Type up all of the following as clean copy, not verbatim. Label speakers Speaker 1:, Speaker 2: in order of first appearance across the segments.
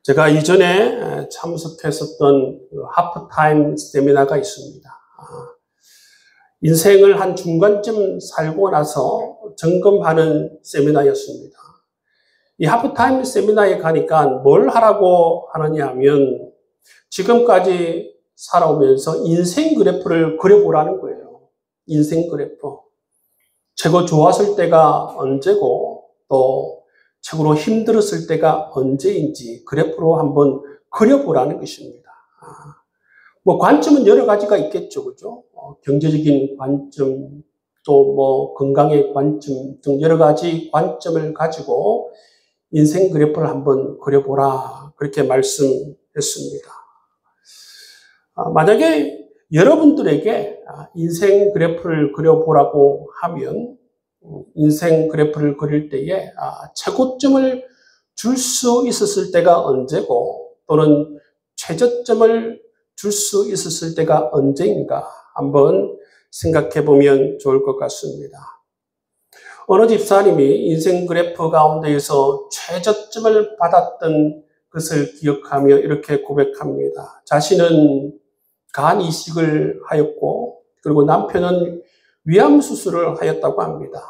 Speaker 1: 제가 이전에 참석했었던 하프타임 세미나가 있습니다. 인생을 한 중간쯤 살고 나서 점검하는 세미나였습니다. 이 하프타임 세미나에 가니까 뭘 하라고 하느냐 하면 지금까지 살아오면서 인생 그래프를 그려보라는 거예요. 인생 그래프. 최고 좋았을 때가 언제고 또 최고로 힘들었을 때가 언제인지 그래프로 한번 그려보라는 것입니다. 뭐 관점은 여러 가지가 있겠죠, 그죠? 경제적인 관점, 또 뭐 건강의 관점 등 여러 가지 관점을 가지고 인생 그래프를 한번 그려보라 그렇게 말씀했습니다. 만약에 여러분들에게 인생 그래프를 그려보라고 하면 인생 그래프를 그릴 때에 최고점을 줄 수 있었을 때가 언제고 또는 최저점을 줄 수 있었을 때가 언제인가 한번 생각해 보면 좋을 것 같습니다. 어느 집사님이 인생 그래프 가운데에서 최저점을 받았던 것을 기억하며 이렇게 고백합니다. 자신은 간 이식을 하였고 그리고 남편은 위암 수술을 하였다고 합니다.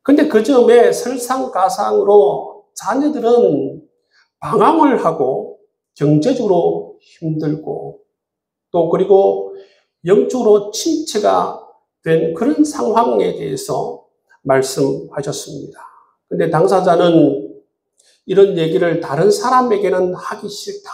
Speaker 1: 근데 그 점에 설상가상으로 자녀들은 방황을 하고 경제적으로 힘들고 또 그리고 영적으로 침체가 된 그런 상황에 대해서 말씀하셨습니다. 근데 당사자는 이런 얘기를 다른 사람에게는 하기 싫다.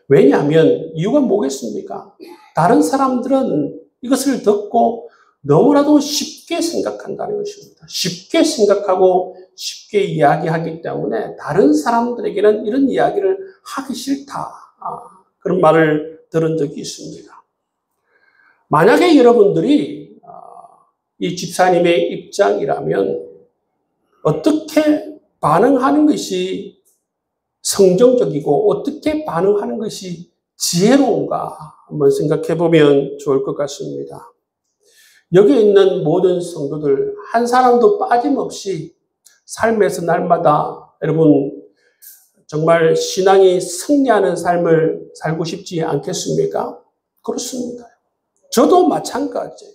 Speaker 1: 왜냐하면 이유가 뭐겠습니까? 다른 사람들은 이것을 듣고 너무나도 쉽게 생각한다는 것입니다. 쉽게 생각하고 쉽게 이야기하기 때문에 다른 사람들에게는 이런 이야기를 하기 싫다. 그런 말을 들은 적이 있습니다. 만약에 여러분들이 이 집사님의 입장이라면 어떻게 반응하는 것이 성정적이고 어떻게 반응하는 것이 지혜로운가 한번 생각해 보면 좋을 것 같습니다. 여기 있는 모든 성도들 한 사람도 빠짐없이 삶에서 날마다 여러분 정말 신앙이 승리하는 삶을 살고 싶지 않겠습니까? 그렇습니다. 저도 마찬가지예요.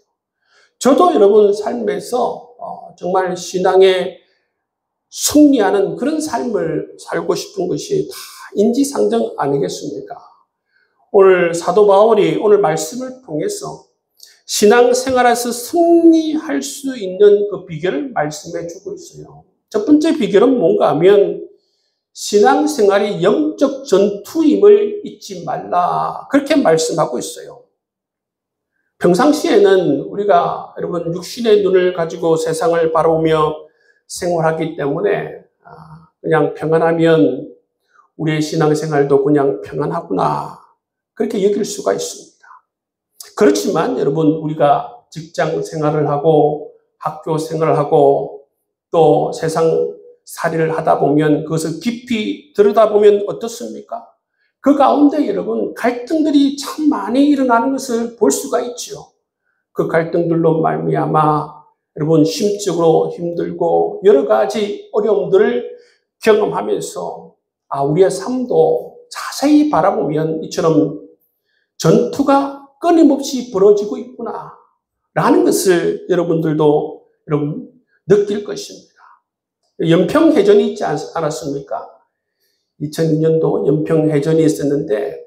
Speaker 1: 저도 여러분 삶에서 정말 신앙에 승리하는 그런 삶을 살고 싶은 것이 다 인지상정 아니겠습니까? 오늘 사도 바울이 오늘 말씀을 통해서 신앙생활에서 승리할 수 있는 그 비결을 말씀해 주고 있어요. 첫 번째 비결은 뭔가 하면 신앙생활이 영적 전투임을 잊지 말라 그렇게 말씀하고 있어요. 평상시에는 우리가 여러분 육신의 눈을 가지고 세상을 바라보며 생활하기 때문에 그냥 평안하면 우리의 신앙생활도 그냥 평안하구나 그렇게 여길 수가 있습니다. 그렇지만 여러분 우리가 직장 생활을 하고 학교 생활을 하고 또 세상 살이를 하다 보면 그것을 깊이 들여다보면 어떻습니까? 그 가운데 여러분 갈등들이 참 많이 일어나는 것을 볼 수가 있죠. 그 갈등들로 말미암아 여러분 심적으로 힘들고 여러 가지 어려움들을 경험하면서 우리의 삶도 자세히 바라보면 이처럼 전투가 끊임없이 벌어지고 있구나 라는 것을 여러분들도 여러분 느낄 것입니다. 연평해전이 있지 않았습니까? 2002년도 연평해전이 있었는데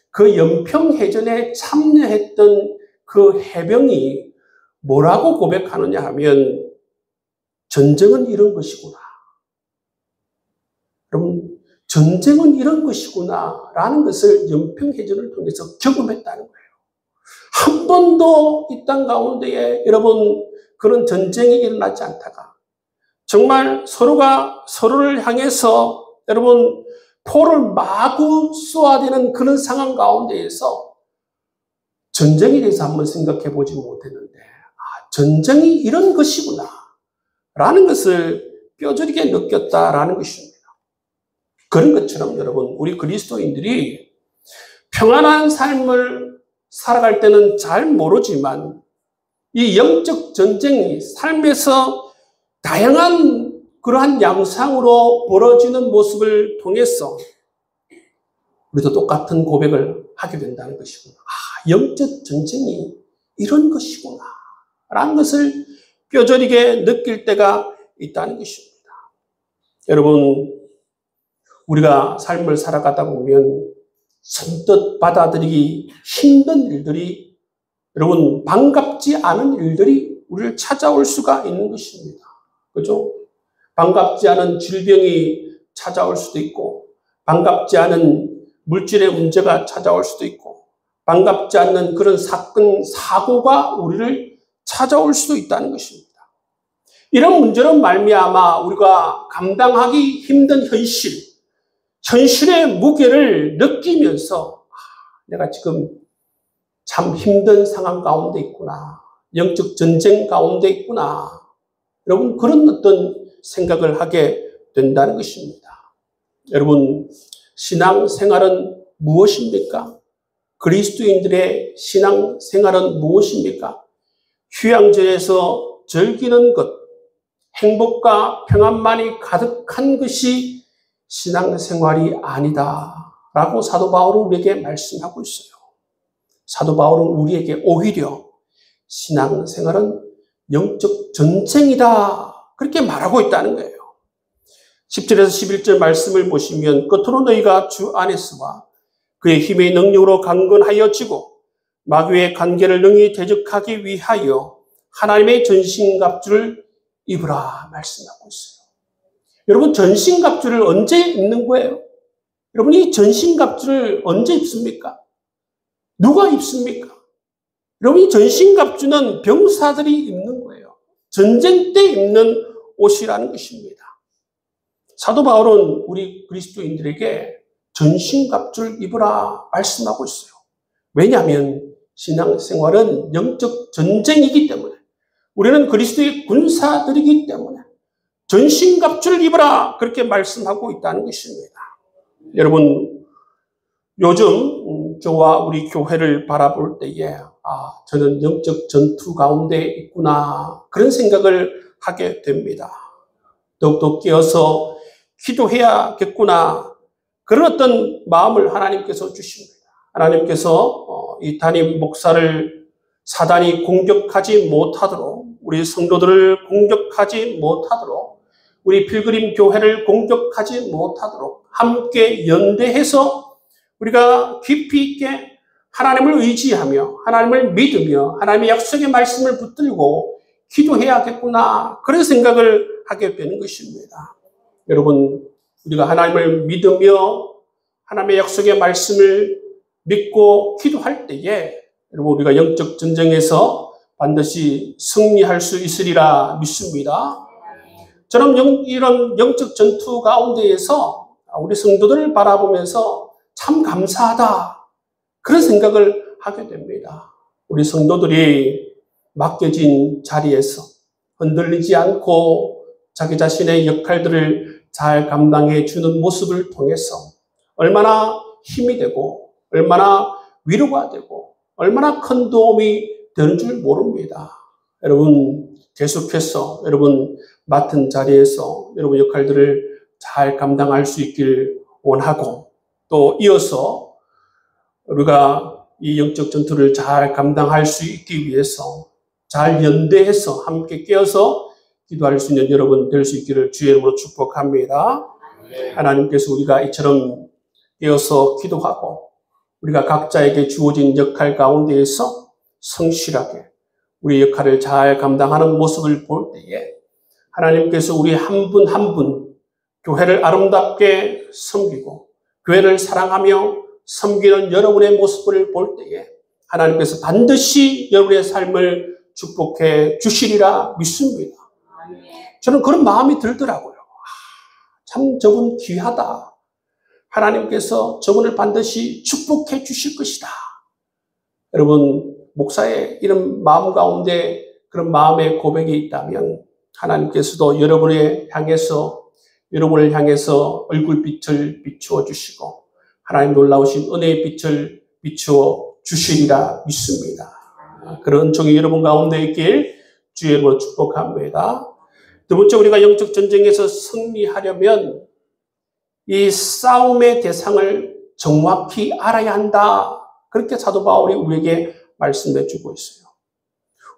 Speaker 1: 그 연평해전에 참여했던 그 해병이 뭐라고 고백하느냐 하면 전쟁은 이런 것이구나. 여러분 전쟁은 이런 것이구나 라는 것을 연평해전을 통해서 경험했다는 거예요. 한 번도 이 땅 가운데에 여러분 그런 전쟁이 일어나지 않다가 정말 서로가 서로를 향해서 여러분 포를 마구 쏘아대는 그런 상황 가운데에서 전쟁에 대해서 한번 생각해 보지 못했는데 전쟁이 이런 것이구나 라는 것을 뼈저리게 느꼈다라는 것입니다. 그런 것처럼 여러분 우리 그리스도인들이 평안한 삶을 살아갈 때는 잘 모르지만 이 영적 전쟁이 삶에서 다양한 그러한 양상으로 벌어지는 모습을 통해서 우리도 똑같은 고백을 하게 된다는 것이구나. 영적 전쟁이 이런 것이구나. 라는 것을 뼈저리게 느낄 때가 있다는 것입니다. 여러분, 우리가 삶을 살아가다 보면 선뜻 받아들이기 힘든 일들이, 여러분, 반갑지 않은 일들이 우리를 찾아올 수가 있는 것입니다. 그죠? 반갑지 않은 질병이 찾아올 수도 있고, 반갑지 않은 물질의 문제가 찾아올 수도 있고, 반갑지 않는 그런 사건, 사고가 우리를 찾아올 수도 있다는 것입니다. 이런 문제로 말미암아 우리가 감당하기 힘든 현실의 무게를 느끼면서 내가 지금 참 힘든 상황 가운데 있구나. 영적 전쟁 가운데 있구나. 여러분, 그런 어떤 생각을 하게 된다는 것입니다. 여러분, 신앙생활은 무엇입니까? 그리스도인들의 신앙생활은 무엇입니까? 휴양지에서 즐기는 것, 행복과 평안만이 가득한 것이 신앙생활이 아니다라고 사도 바울은 우리에게 말씀하고 있어요. 사도 바울은 우리에게 오히려 신앙생활은 영적 전쟁이다 그렇게 말하고 있다는 거예요. 10절에서 11절 말씀을 보시면 끝으로 너희가 주 안에서와 그의 힘의 능력으로 강건하여지고 마귀의 관계를 능히 대적하기 위하여 하나님의 전신갑주를 입으라 말씀하고 있어요. 여러분, 전신갑주를 언제 입는 거예요? 여러분, 이 전신갑주를 언제 입습니까? 누가 입습니까? 여러분, 이 전신갑주는 병사들이 입는 거예요. 전쟁 때 입는 옷이라는 것입니다. 사도 바울은 우리 그리스도인들에게 전신갑주를 입으라 말씀하고 있어요. 왜냐하면 신앙생활은 영적 전쟁이기 때문에, 우리는 그리스도의 군사들이기 때문에 전신갑주를 입으라 그렇게 말씀하고 있다는 것입니다. 여러분, 요즘 저와 우리 교회를 바라볼 때에 저는 영적 전투 가운데 있구나 그런 생각을 하게 됩니다. 더욱더 깨어서 기도해야겠구나 그런 어떤 마음을 하나님께서 주십니다. 하나님께서 이 담임 목사를 사단이 공격하지 못하도록, 우리 성도들을 공격하지 못하도록, 우리 필그림 교회를 공격하지 못하도록 함께 연대해서 우리가 깊이 있게 하나님을 의지하며 하나님을 믿으며 하나님의 약속의 말씀을 붙들고 기도해야겠구나 그런 생각을 하게 되는 것입니다. 여러분, 우리가 하나님을 믿으며 하나님의 약속의 말씀을 믿고 기도할 때에 여러분, 우리가 영적 전쟁에서 반드시 승리할 수 있으리라 믿습니다. 저는 이런 영적 전투 가운데에서 우리 성도들을 바라보면서 참 감사하다 그런 생각을 하게 됩니다. 우리 성도들이 맡겨진 자리에서 흔들리지 않고 자기 자신의 역할들을 잘 감당해 주는 모습을 통해서 얼마나 힘이 되고 얼마나 위로가 되고 얼마나 큰 도움이 되는 줄 모릅니다. 여러분, 계속해서 여러분 맡은 자리에서 여러분 역할들을 잘 감당할 수 있길 원하고, 또 이어서 우리가 이 영적 전투를 잘 감당할 수 있기 위해서 잘 연대해서 함께 깨어서 기도할 수 있는 여러분 될 수 있기를 주의 이름으로 축복합니다. 하나님께서 우리가 이처럼 깨어서 기도하고 우리가 각자에게 주어진 역할 가운데에서 성실하게 우리 역할을 잘 감당하는 모습을 볼 때에 하나님께서 우리 한 분 한 분 교회를 아름답게 섬기고 교회를 사랑하며 섬기는 여러분의 모습을 볼 때에 하나님께서 반드시 여러분의 삶을 축복해 주시리라 믿습니다. 저는 그런 마음이 들더라고요. 참 저분 귀하다. 하나님께서 저분을 반드시 축복해 주실 것이다. 여러분, 목사의 이런 마음 가운데 그런 마음의 고백이 있다면 하나님께서도 여러분을 향해서 얼굴빛을 비추어 주시고 하나님 놀라우신 은혜의 빛을 비추어 주시리라 믿습니다. 그런 은총이 여러분 가운데 있길 주의 이름으로 축복합니다. 두 번째, 우리가 영적 전쟁에서 승리하려면 이 싸움의 대상을 정확히 알아야 한다. 그렇게 사도 바울이 우리에게 말씀해 주고 있어요.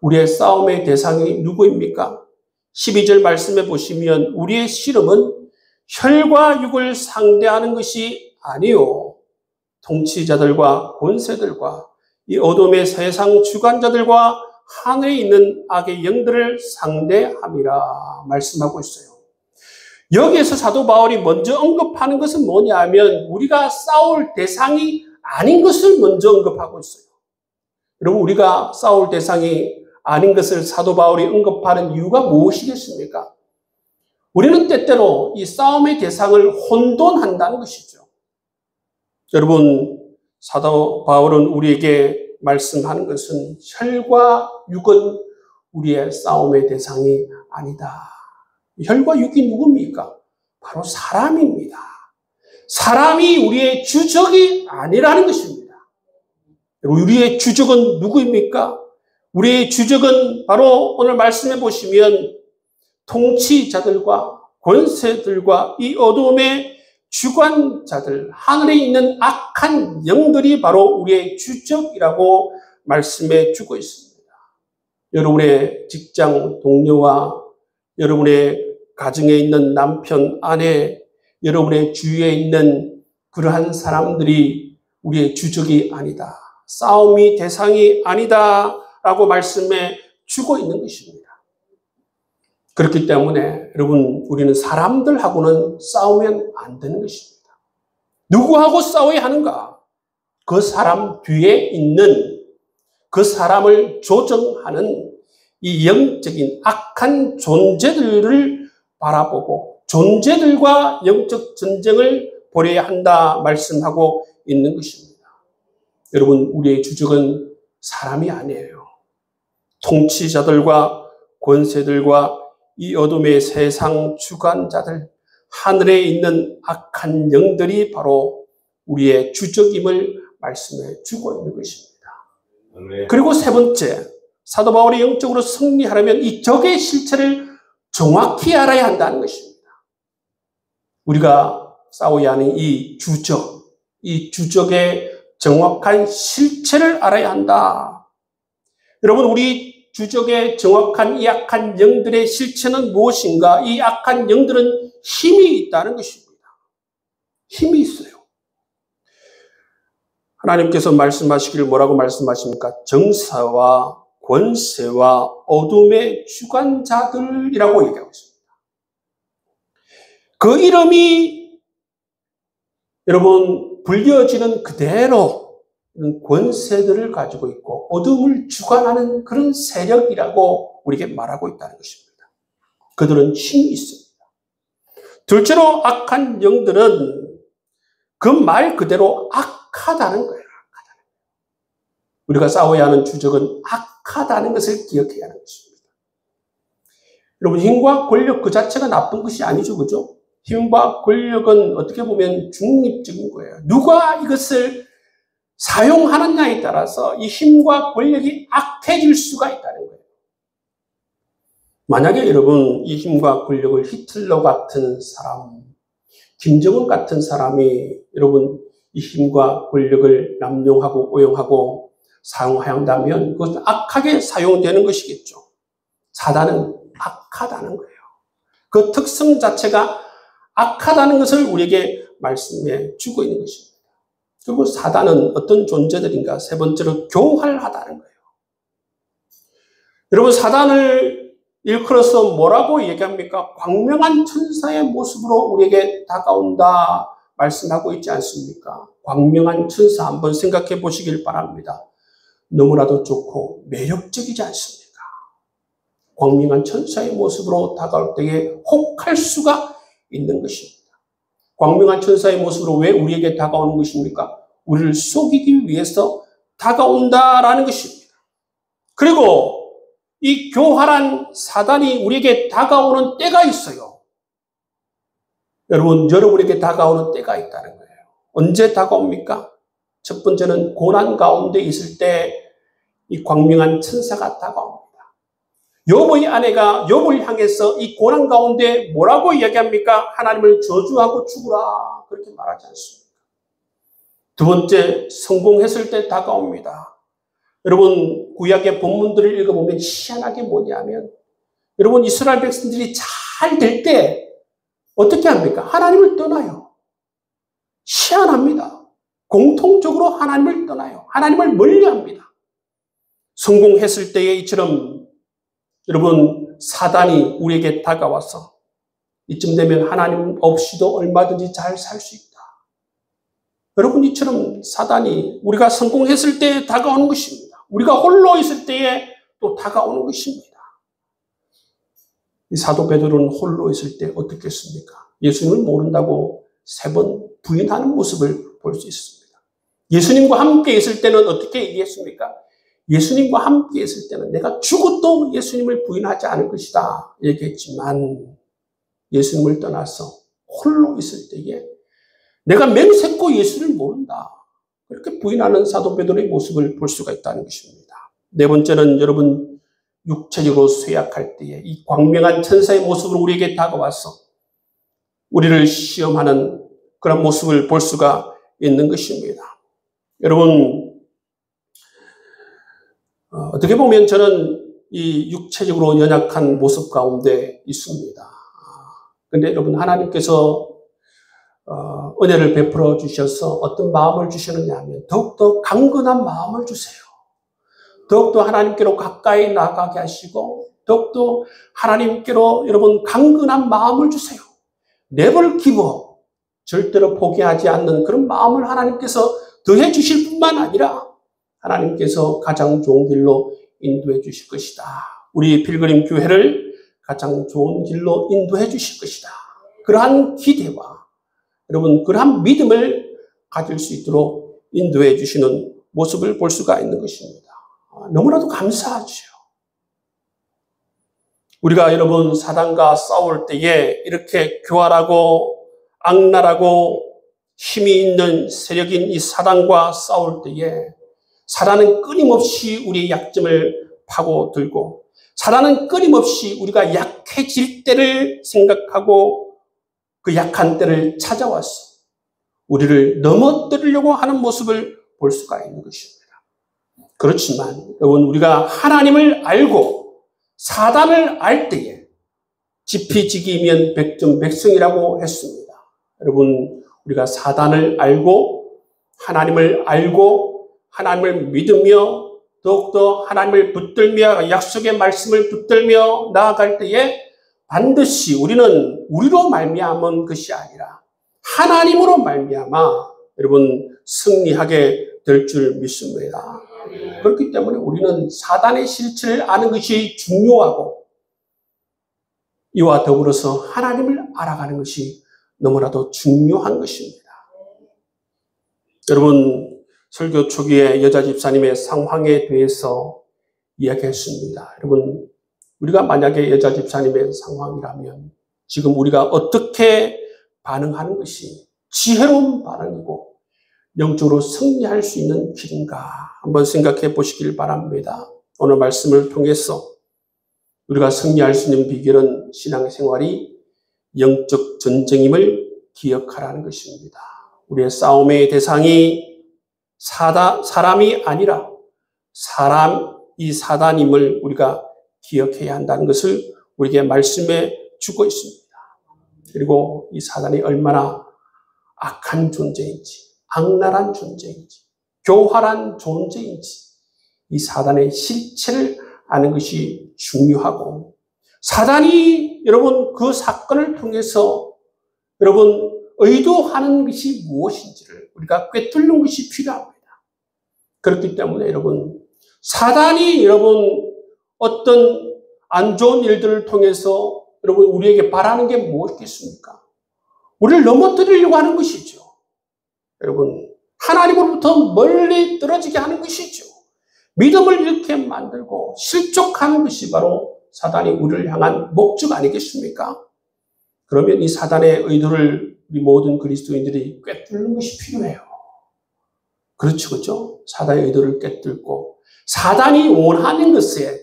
Speaker 1: 우리의 싸움의 대상이 누구입니까? 12절 말씀해 보시면 우리의 씨름은 혈과 육을 상대하는 것이 아니요 통치자들과 권세들과 이 어둠의 세상 주관자들과 하늘에 있는 악의 영들을 상대함이라 말씀하고 있어요. 여기에서 사도 바울이 먼저 언급하는 것은 뭐냐면 우리가 싸울 대상이 아닌 것을 먼저 언급하고 있어요. 여러분, 우리가 싸울 대상이 아닌 것을 사도 바울이 언급하는 이유가 무엇이겠습니까? 우리는 때때로 이 싸움의 대상을 혼돈한다는 것이죠. 여러분, 사도 바울은 우리에게 말씀하는 것은 혈과 육은 우리의 싸움의 대상이 아니다. 혈과 육이 누굽니까? 바로 사람입니다. 사람이 우리의 주적이 아니라는 것입니다. 우리의 주적은 누구입니까? 우리의 주적은 바로 오늘 말씀해 보시면 통치자들과 권세들과 이 어둠의 주관자들, 하늘에 있는 악한 영들이 바로 우리의 주적이라고 말씀해 주고 있습니다. 여러분의 직장 동료와 여러분의 가정에 있는 남편, 아내, 여러분의 주위에 있는 그러한 사람들이 우리의 주적이 아니다. 싸움이 대상이 아니다. 라고 말씀해 주고 있는 것입니다. 그렇기 때문에 여러분, 우리는 사람들하고는 싸우면 안 되는 것입니다. 누구하고 싸워야 하는가? 그 사람 뒤에 있는 그 사람을 조정하는 이 영적인 악한 존재들을 바라보고 존재들과 영적 전쟁을 벌여야 한다 말씀하고 있는 것입니다. 여러분, 우리의 주적은 사람이 아니에요. 통치자들과 권세들과 이 어둠의 세상 주관자들, 하늘에 있는 악한 영들이 바로 우리의 주적임을 말씀해 주고 있는 것입니다. 그리고 세 번째, 사도 바울이 영적으로 승리하려면 이 적의 실체를 정확히 알아야 한다는 것입니다. 우리가 싸워야 하는 이 주적의 정확한 실체를 알아야 한다. 여러분, 우리 주적의 정확한 이 악한 영들의 실체는 무엇인가? 이 악한 영들은 힘이 있다는 것입니다. 힘이 있어요. 하나님께서 말씀하시길 뭐라고 말씀하십니까? 정사와 권세와 어둠의 주관자들이라고 얘기하고 있습니다. 그 이름이 여러분 불려지는 그대로 권세들을 가지고 있고 어둠을 주관하는 그런 세력이라고 우리에게 말하고 있다는 것입니다. 그들은 힘이 있습니다. 둘째로 악한 영들은 그 말 그대로 악하다는 거예요. 우리가 싸워야 하는 주적은 악하다는 것을 기억해야 하는 것입니다. 여러분, 힘과 권력 그 자체가 나쁜 것이 아니죠. 그죠? 힘과 권력은 어떻게 보면 중립적인 거예요. 누가 이것을 사용하느냐에 따라서 이 힘과 권력이 악해질 수가 있다는 거예요. 만약에 여러분 이 힘과 권력을 히틀러 같은 사람, 김정은 같은 사람이 여러분 이 힘과 권력을 남용하고 오용하고 사용한다면 그것은 악하게 사용되는 것이겠죠. 사단은 악하다는 거예요. 그 특성 자체가 악하다는 것을 우리에게 말씀해 주고 있는 것입니다. 그리고 사단은 어떤 존재들인가? 세 번째로 교활하다는 거예요. 여러분, 사단을 일컬어서 뭐라고 얘기합니까? 광명한 천사의 모습으로 우리에게 다가온다 말씀하고 있지 않습니까? 광명한 천사 한번 생각해 보시길 바랍니다. 너무나도 좋고 매력적이지 않습니까? 광명한 천사의 모습으로 다가올 때에 혹할 수가 있는 것입니다. 광명한 천사의 모습으로 왜 우리에게 다가오는 것입니까? 우리를 속이기 위해서 다가온다라는 것입니다. 그리고 이 교활한 사단이 우리에게 다가오는 때가 있어요. 여러분에게 다가오는 때가 있다는 거예요. 언제 다가옵니까? 첫 번째는 고난 가운데 있을 때 이 광명한 천사가 다가옵니다. 욥의 아내가 욥을 향해서 이 고난 가운데 뭐라고 이야기합니까? 하나님을 저주하고 죽으라. 그렇게 말하지 않습니까? 두 번째, 성공했을 때 다가옵니다. 여러분, 구약의 본문들을 읽어보면 희한하게 뭐냐면, 여러분, 이스라엘 백성들이 잘 될 때 어떻게 합니까? 하나님을 떠나요. 희한합니다. 공통적으로 하나님을 떠나요. 하나님을 멀리합니다. 성공했을 때에 이처럼 여러분, 사단이 우리에게 다가와서 이쯤 되면 하나님 없이도 얼마든지 잘 살 수 있다. 여러분, 이처럼 사단이 우리가 성공했을 때 다가오는 것입니다. 우리가 홀로 있을 때에 또 다가오는 것입니다. 이 사도 베드로는 홀로 있을 때 어떻게 했습니까? 예수님을 모른다고 3번 부인하는 모습을 볼 수 있습니다. 예수님과 함께 있을 때는 어떻게 얘기했습니까? 예수님과 함께 있을 때는 내가 죽어도 예수님을 부인하지 않을 것이다 얘기했지만, 예수님을 떠나서 홀로 있을 때에 내가 맹세코 예수를 모른다, 그렇게 부인하는 사도 베드로의 모습을 볼 수가 있다는 것입니다. 네 번째는 여러분, 육체적으로 쇠약할 때에 이 광명한 천사의 모습으로 우리에게 다가와서 우리를 시험하는 그런 모습을 볼 수가 있는 것입니다. 여러분, 어떻게 보면 저는 이 육체적으로 연약한 모습 가운데 있습니다. 그런데 여러분, 하나님께서 은혜를 베풀어 주셔서 어떤 마음을 주시느냐 하면 더욱더 강건한 마음을 주세요. 더욱더 하나님께로 가까이 나가게 하시고 더욱더 하나님께로 여러분 강건한 마음을 주세요. never give up, 절대로 포기하지 않는 그런 마음을 하나님께서 더해 주실 뿐만 아니라 하나님께서 가장 좋은 길로 인도해 주실 것이다. 우리 필그림 교회를 가장 좋은 길로 인도해 주실 것이다. 그러한 기대와 여러분 그러한 믿음을 가질 수 있도록 인도해 주시는 모습을 볼 수가 있는 것입니다. 너무나도 감사하죠. 우리가 여러분 사단과 싸울 때에 이렇게 교활하고 악랄하고 힘이 있는 세력인 이 사단과 싸울 때에 사단은 끊임없이 우리의 약점을 파고들고 사단은 끊임없이 우리가 약해질 때를 생각하고 그 약한 때를 찾아와서 우리를 넘어뜨리려고 하는 모습을 볼 수가 있는 것입니다. 그렇지만 여러분 우리가 하나님을 알고 사단을 알 때에 지피지기면 백전백승이라고 했습니다. 여러분 우리가 사단을 알고 하나님을 알고 하나님을 믿으며 더욱더 하나님을 붙들며 약속의 말씀을 붙들며 나아갈 때에 반드시 우리는 우리로 말미암은 것이 아니라 하나님으로 말미암아 여러분 승리하게 될 줄 믿습니다. 그렇기 때문에 우리는 사단의 실체를 아는 것이 중요하고 이와 더불어서 하나님을 알아가는 것이 너무나도 중요한 것입니다. 여러분 설교 초기에 여자 집사님의 상황에 대해서 이야기했습니다. 여러분 우리가 만약에 여자 집사님의 상황이라면 지금 우리가 어떻게 반응하는 것이 지혜로운 반응이고 영적으로 승리할 수 있는 길인가 한번 생각해 보시길 바랍니다. 오늘 말씀을 통해서 우리가 승리할 수 있는 비결은 신앙생활이 영적 전쟁임을 기억하라는 것입니다. 우리의 싸움의 대상이 사람이 아니라 이 사단임을 우리가 기억해야 한다는 것을 우리에게 말씀해 주고 있습니다. 그리고 이 사단이 얼마나 악한 존재인지 악랄한 존재인지 교활한 존재인지 이 사단의 실체를 아는 것이 중요하고 사단이 여러분 그 사건을 통해서 여러분 의도하는 것이 무엇인지를 우리가 꿰뚫는 것이 필요합니다. 그렇기 때문에 여러분 사단이 여러분 어떤 안 좋은 일들을 통해서 여러분 우리에게 바라는 게 무엇이겠습니까? 우리를 넘어뜨리려고 하는 것이죠. 여러분 하나님으로부터 멀리 떨어지게 하는 것이죠. 믿음을 잃게 만들고 실족하는 것이 바로 사단이 우리를 향한 목적 아니겠습니까? 그러면 이 사단의 의도를 우리 모든 그리스도인들이 꿰뚫는 것이 필요해요. 그렇죠? 사단의 의도를 꿰뚫고 사단이 원하는 것에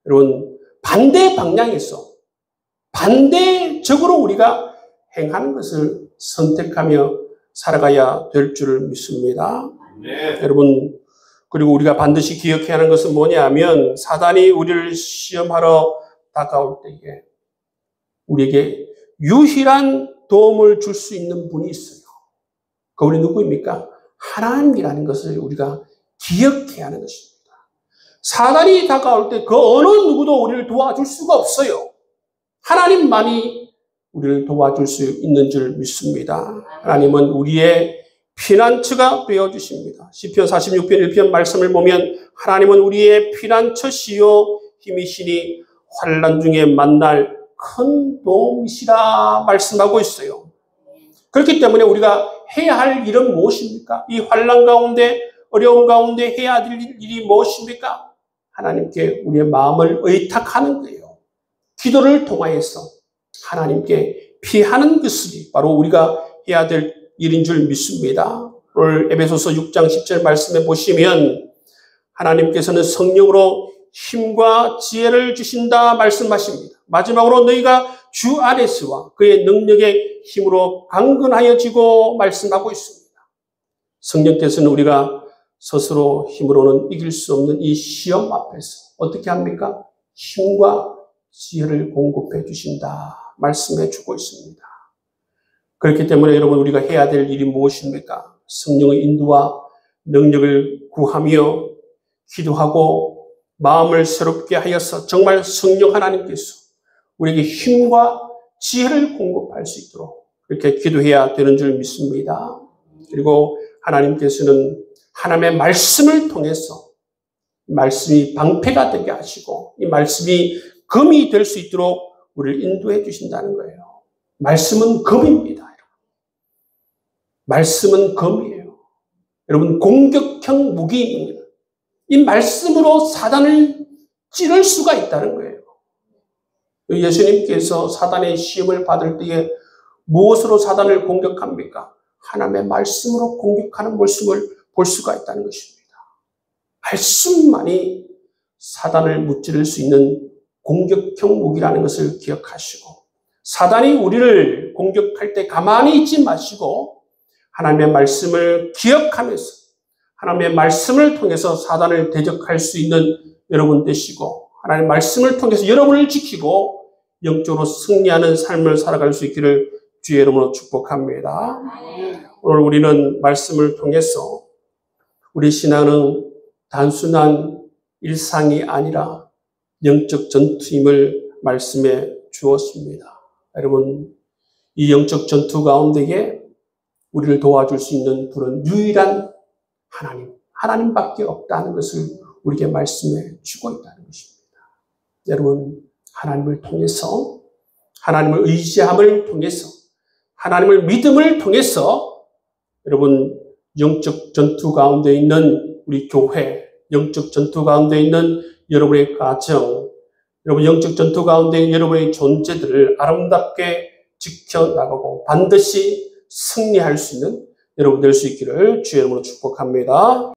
Speaker 1: 여러분 반대 방향에서 반대적으로 우리가 행하는 것을 선택하며 살아가야 될 줄을 믿습니다. 네. 여러분, 그리고 우리가 반드시 기억해야 하는 것은 뭐냐면 사단이 우리를 시험하러 다가올 때에 우리에게 유일한 도움을 줄 수 있는 분이 있어요. 그분이 누구입니까? 하나님이라는 것을 우리가 기억해야 하는 것입니다. 사단이 다가올 때 그 어느 누구도 우리를 도와줄 수가 없어요. 하나님만이 우리를 도와줄 수 있는 줄 믿습니다. 하나님은 우리의 피난처가 되어주십니다. 시편 46편 1편 말씀을 보면 하나님은 우리의 피난처시요 힘이시니 환난 중에 만날 큰 도움이시라 말씀하고 있어요. 그렇기 때문에 우리가 해야 할 일은 무엇입니까? 이 환난 가운데 어려움 가운데 해야 될 일이 무엇입니까? 하나님께 우리의 마음을 의탁하는 거예요. 기도를 통하여서 하나님께 피하는 것이 바로 우리가 해야 될 일인 줄 믿습니다. 오늘 에베소서 6장 10절 말씀에 보시면 하나님께서는 성령으로 힘과 지혜를 주신다 말씀하십니다. 마지막으로 너희가 주 안에서와 그의 능력의 힘으로 강건하여지고 말씀하고 있습니다. 성령께서는 우리가 스스로 힘으로는 이길 수 없는 이 시험 앞에서 어떻게 합니까? 힘과 지혜를 공급해 주신다 말씀해 주고 있습니다. 그렇기 때문에 여러분 우리가 해야 될 일이 무엇입니까? 성령의 인도와 능력을 구하며 기도하고 마음을 새롭게 하여서 정말 성령 하나님께서 우리에게 힘과 지혜를 공급할 수 있도록 그렇게 기도해야 되는 줄 믿습니다. 그리고 하나님께서는 하나님의 말씀을 통해서 말씀이 방패가 되게 하시고 이 말씀이 검이 될 수 있도록 우리를 인도해 주신다는 거예요. 말씀은 검입니다. 여러분. 말씀은 검이에요. 여러분 공격형 무기입니다. 이 말씀으로 사단을 찌를 수가 있다는 거예요. 예수님께서 사단의 시험을 받을 때에 무엇으로 사단을 공격합니까? 하나님의 말씀으로 공격하는 모습을 볼 수가 있다는 것입니다. 말씀만이 사단을 무찌를 수 있는 공격형 무기라는 것을 기억하시고 사단이 우리를 공격할 때 가만히 있지 마시고 하나님의 말씀을 기억하면서 하나님의 말씀을 통해서 사단을 대적할 수 있는 여러분 되시고 하나님의 말씀을 통해서 여러분을 지키고 영적으로 승리하는 삶을 살아갈 수 있기를 주의 이름으로 축복합니다. 오늘 우리는 말씀을 통해서 우리 신앙은 단순한 일상이 아니라 영적 전투임을 말씀해 주었습니다. 여러분, 이 영적 전투 가운데에 우리를 도와줄 수 있는 분은 유일한 하나님밖에 없다는 것을 우리에게 말씀해 주고 있다는 것입니다. 여러분, 하나님을 통해서, 하나님을 의지함을 통해서, 하나님을 믿음을 통해서 여러분, 영적 전투 가운데 있는 우리 교회, 영적 전투 가운데 있는 여러분의 가정, 여러분 영적 전투 가운데 있는 여러분의 존재들을 아름답게 지켜나가고 반드시 승리할 수 있는 여러분 될 수 있기를 주의 이름으로 축복합니다.